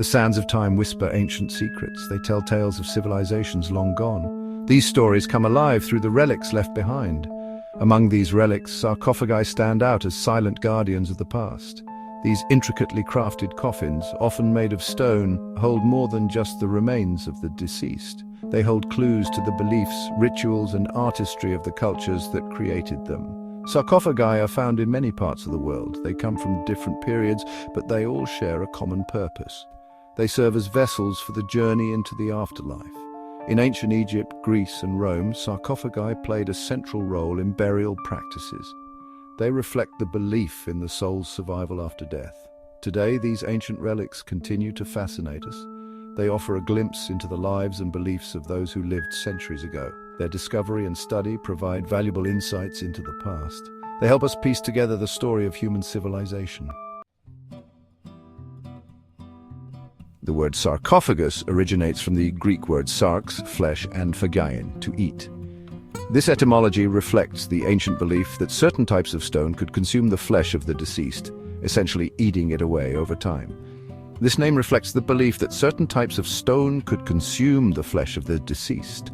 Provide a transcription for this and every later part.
The sands of time whisper ancient secrets. They tell tales of civilizations long gone. These stories come alive through the relics left behind. Among these relics, sarcophagi stand out as silent guardians of the past. These intricately crafted coffins, often made of stone, hold more than just the remains of the deceased. They hold clues to the beliefs, rituals, and artistry of the cultures that created them. Sarcophagi are found in many parts of the world. They come from different periods, but they all share a common purpose. They serve as vessels for the journey into the afterlife. In ancient Egypt, Greece, and Rome, sarcophagi played a central role in burial practices. They reflect the belief in the soul's survival after death. Today, these ancient relics continue to fascinate us. They offer a glimpse into the lives and beliefs of those who lived centuries ago. Their discovery and study provide valuable insights into the past. They help us piece together the story of human civilization. The word sarcophagus originates from the Greek word sarx, flesh, and phagein, to eat. This etymology reflects the ancient belief that certain types of stone could consume the flesh of the deceased, essentially eating it away over time. This name reflects the belief that certain types of stone could consume the flesh of the deceased.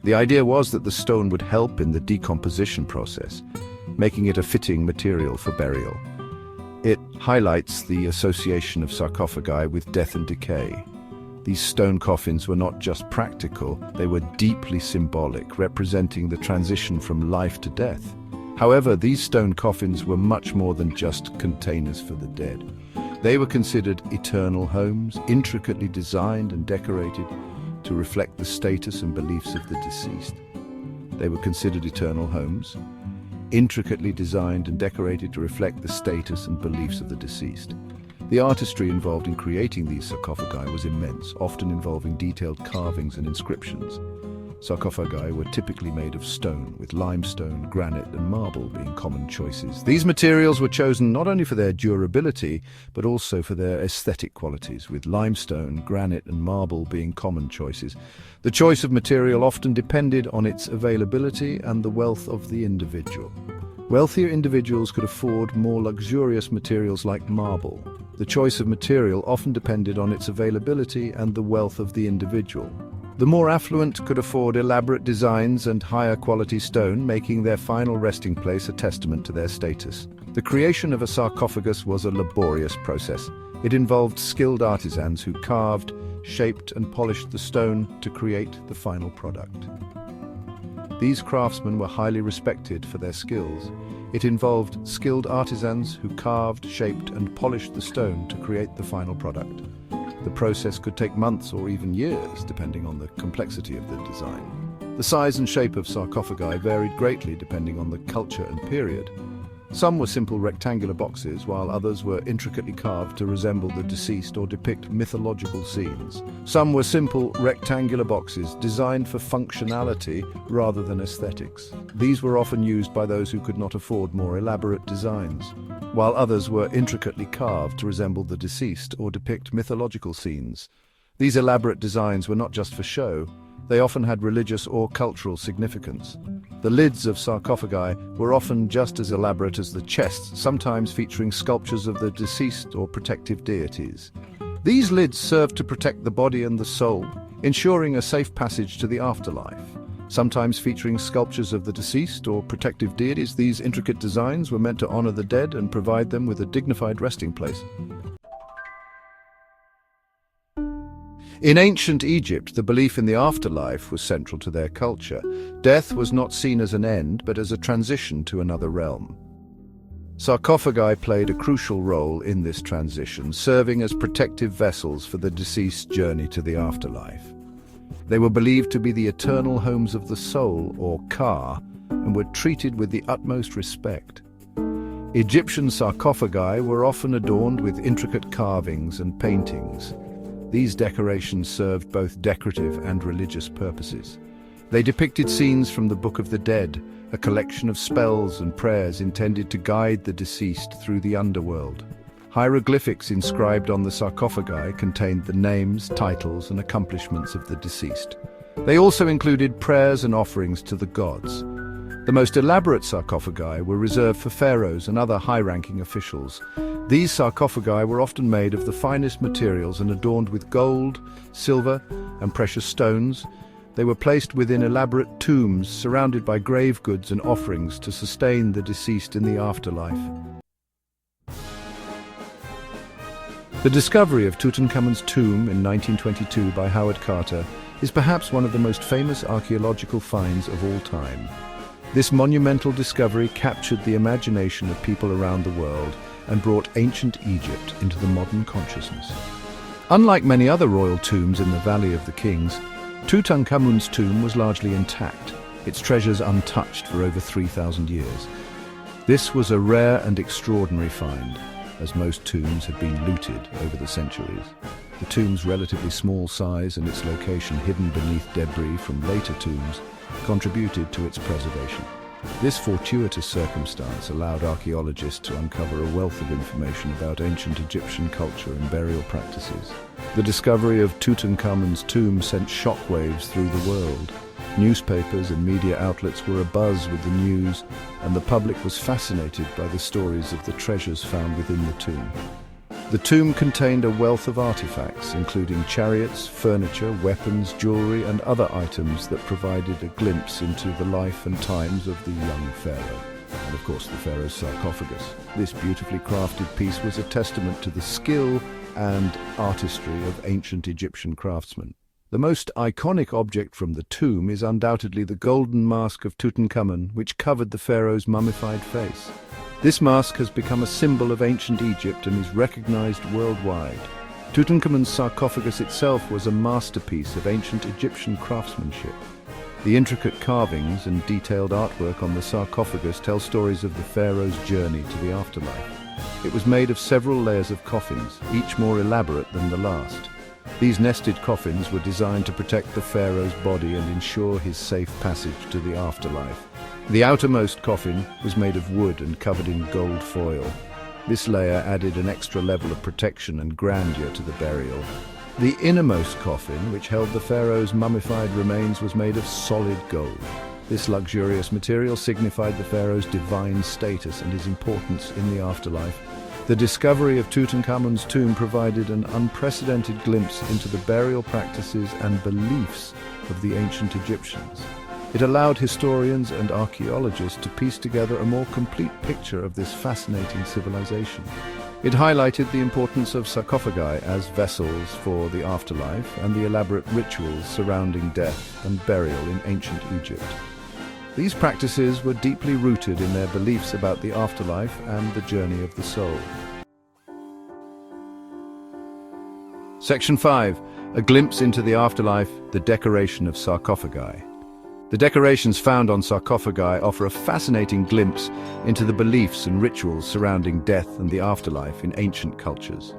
The idea was that the stone would help in the decomposition process, making it a fitting material for burial. It highlights the association of sarcophagi with death and decay. These stone coffins were not just practical, they were deeply symbolic, representing the transition from life to death. However, these stone coffins were much more than just containers for the dead. They were considered eternal homes, intricately designed and decorated to reflect the status and beliefs of the deceased. They were considered eternal homes, intricately designed and decorated to reflect the status and beliefs of the deceased. The artistry involved in creating these sarcophagi was immense, often involving detailed carvings and inscriptions. Sarcophagi were typically made of stone, with limestone, granite, and marble being common choices. These materials were chosen not only for their durability, but also for their aesthetic qualities, with limestone, granite, and marble being common choices. The choice of material often depended on its availability and the wealth of the individual. Wealthier individuals could afford more luxurious materials like marble. The choice of material often depended on its availability and the wealth of the individual. The more affluent could afford elaborate designs and higher quality stone, making their final resting place a testament to their status. The creation of a sarcophagus was a laborious process. It involved skilled artisans who carved, shaped, and polished the stone to create the final product. These craftsmen were highly respected for their skills. It involved skilled artisans who carved, shaped, and polished the stone to create the final product. The process could take months or even years, depending on the complexity of the design. The size and shape of sarcophagi varied greatly depending on the culture and period. Some were simple rectangular boxes, while others were intricately carved to resemble the deceased or depict mythological scenes. Some were simple rectangular boxes designed for functionality rather than aesthetics. These were often used by those who could not afford more elaborate designs, while others were intricately carved to resemble the deceased or depict mythological scenes. These elaborate designs were not just for show, they often had religious or cultural significance. The lids of sarcophagi were often just as elaborate as the chests, sometimes featuring sculptures of the deceased or protective deities. These lids served to protect the body and the soul, ensuring a safe passage to the afterlife. Sometimes featuring sculptures of the deceased or protective deities, these intricate designs were meant to honor the dead and provide them with a dignified resting place. In ancient Egypt, the belief in the afterlife was central to their culture. Death was not seen as an end, but as a transition to another realm. Sarcophagi played a crucial role in this transition, serving as protective vessels for the deceased's journey to the afterlife. They were believed to be the eternal homes of the soul, or Ka, and were treated with the utmost respect. Egyptian sarcophagi were often adorned with intricate carvings and paintings. These decorations served both decorative and religious purposes. They depicted scenes from the Book of the Dead, a collection of spells and prayers intended to guide the deceased through the underworld. Hieroglyphics inscribed on the sarcophagi contained the names, titles, and accomplishments of the deceased. They also included prayers and offerings to the gods. The most elaborate sarcophagi were reserved for pharaohs and other high-ranking officials. These sarcophagi were often made of the finest materials and adorned with gold, silver, and precious stones. They were placed within elaborate tombs surrounded by grave goods and offerings to sustain the deceased in the afterlife. The discovery of Tutankhamun's tomb in 1922 by Howard Carter is perhaps one of the most famous archaeological finds of all time. This monumental discovery captured the imagination of people around the world and brought ancient Egypt into the modern consciousness. Unlike many other royal tombs in the Valley of the Kings, Tutankhamun's tomb was largely intact, its treasures untouched for over 3,000 years. This was a rare and extraordinary find, as most tombs had been looted over the centuries. The tomb's relatively small size and its location hidden beneath debris from later tombs contributed to its preservation. This fortuitous circumstance allowed archaeologists to uncover a wealth of information about ancient Egyptian culture and burial practices. The discovery of Tutankhamun's tomb sent shockwaves through the world. Newspapers and media outlets were abuzz with the news, and the public was fascinated by the stories of the treasures found within the tomb. The tomb contained a wealth of artifacts, including chariots, furniture, weapons, jewelry, and other items that provided a glimpse into the life and times of the young pharaoh. And of course, the pharaoh's sarcophagus. This beautifully crafted piece was a testament to the skill and artistry of ancient Egyptian craftsmen. The most iconic object from the tomb is undoubtedly the golden mask of Tutankhamun, which covered the pharaoh's mummified face. This mask has become a symbol of ancient Egypt and is recognized worldwide. Tutankhamun's sarcophagus itself was a masterpiece of ancient Egyptian craftsmanship. The intricate carvings and detailed artwork on the sarcophagus tell stories of the pharaoh's journey to the afterlife. It was made of several layers of coffins, each more elaborate than the last. These nested coffins were designed to protect the pharaoh's body and ensure his safe passage to the afterlife. The outermost coffin was made of wood and covered in gold foil. This layer added an extra level of protection and grandeur to the burial. The innermost coffin, which held the pharaoh's mummified remains, was made of solid gold. This luxurious material signified the pharaoh's divine status and his importance in the afterlife. The discovery of Tutankhamun's tomb provided an unprecedented glimpse into the burial practices and beliefs of the ancient Egyptians. It allowed historians and archaeologists to piece together a more complete picture of this fascinating civilization. It highlighted the importance of sarcophagi as vessels for the afterlife and the elaborate rituals surrounding death and burial in ancient Egypt. These practices were deeply rooted in their beliefs about the afterlife and the journey of the soul. Section 5. A glimpse into the afterlife, the decoration of sarcophagi. The decorations found on sarcophagi offer a fascinating glimpse into the beliefs and rituals surrounding death and the afterlife in ancient cultures.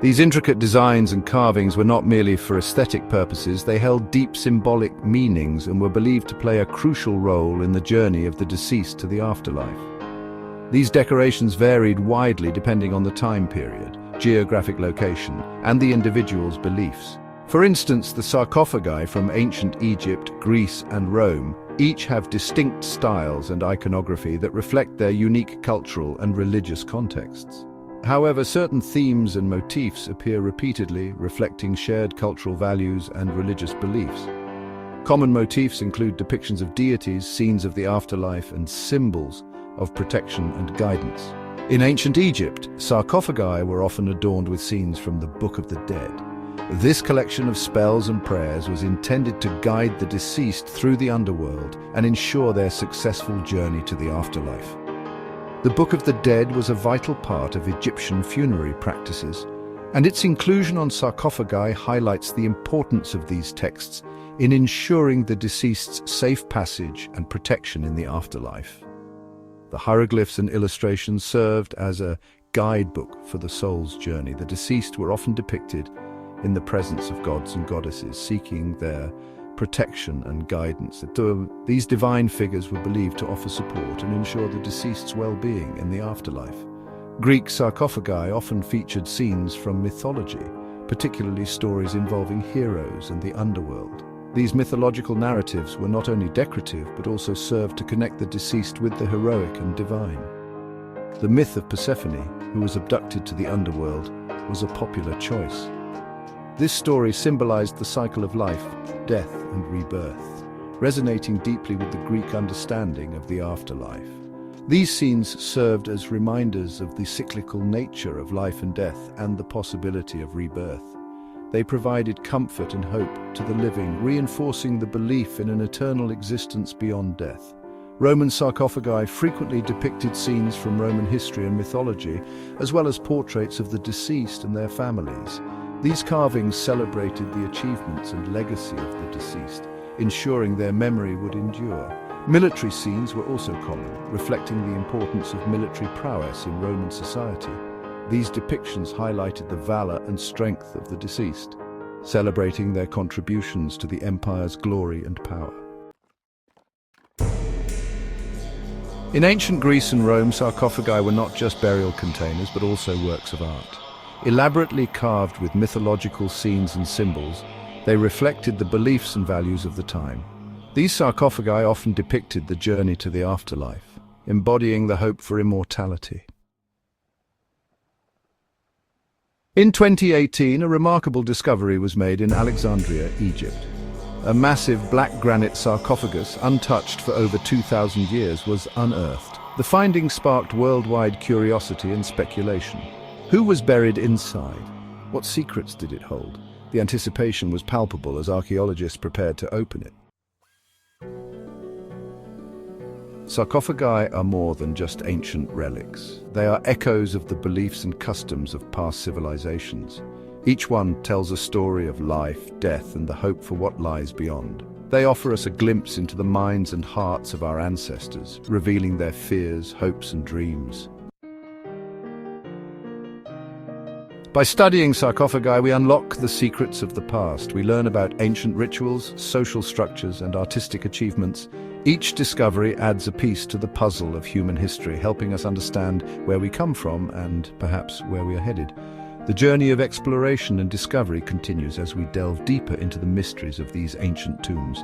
These intricate designs and carvings were not merely for aesthetic purposes, they held deep symbolic meanings and were believed to play a crucial role in the journey of the deceased to the afterlife. These decorations varied widely depending on the time period, geographic location, and the individual's beliefs. For instance, the sarcophagi from ancient Egypt, Greece, and Rome each have distinct styles and iconography that reflect their unique cultural and religious contexts. However, certain themes and motifs appear repeatedly, reflecting shared cultural values and religious beliefs. Common motifs include depictions of deities, scenes of the afterlife, and symbols of protection and guidance. In ancient Egypt, sarcophagi were often adorned with scenes from the Book of the Dead. This collection of spells and prayers was intended to guide the deceased through the underworld and ensure their successful journey to the afterlife. The Book of the Dead was a vital part of Egyptian funerary practices, and its inclusion on sarcophagi highlights the importance of these texts in ensuring the deceased's safe passage and protection in the afterlife. The hieroglyphs and illustrations served as a guidebook for the soul's journey. The deceased were often depicted in the presence of gods and goddesses, seeking their protection and guidance. These divine figures were believed to offer support and ensure the deceased's well-being in the afterlife. Greek sarcophagi often featured scenes from mythology, particularly stories involving heroes and the underworld. These mythological narratives were not only decorative, but also served to connect the deceased with the heroic and divine. The myth of Persephone, who was abducted to the underworld, was a popular choice. This story symbolized the cycle of life, death, and rebirth, resonating deeply with the Greek understanding of the afterlife. These scenes served as reminders of the cyclical nature of life and death and the possibility of rebirth. They provided comfort and hope to the living, reinforcing the belief in an eternal existence beyond death. Roman sarcophagi frequently depicted scenes from Roman history and mythology, as well as portraits of the deceased and their families. These carvings celebrated the achievements and legacy of the deceased, ensuring their memory would endure. Military scenes were also common, reflecting the importance of military prowess in Roman society. These depictions highlighted the valor and strength of the deceased, celebrating their contributions to the empire's glory and power. In ancient Greece and Rome, sarcophagi were not just burial containers, but also works of art. Elaborately carved with mythological scenes and symbols, they reflected the beliefs and values of the time. These sarcophagi often depicted the journey to the afterlife, embodying the hope for immortality. In 2018, a remarkable discovery was made in Alexandria, Egypt. A massive black granite sarcophagus, untouched for over 2,000 years, was unearthed. The finding sparked worldwide curiosity and speculation. Who was buried inside? What secrets did it hold? The anticipation was palpable as archaeologists prepared to open it. Sarcophagi are more than just ancient relics. They are echoes of the beliefs and customs of past civilizations. Each one tells a story of life, death, and the hope for what lies beyond. They offer us a glimpse into the minds and hearts of our ancestors, revealing their fears, hopes, and dreams. By studying sarcophagi, we unlock the secrets of the past. We learn about ancient rituals, social structures, and artistic achievements. Each discovery adds a piece to the puzzle of human history, helping us understand where we come from and perhaps where we are headed. The journey of exploration and discovery continues as we delve deeper into the mysteries of these ancient tombs.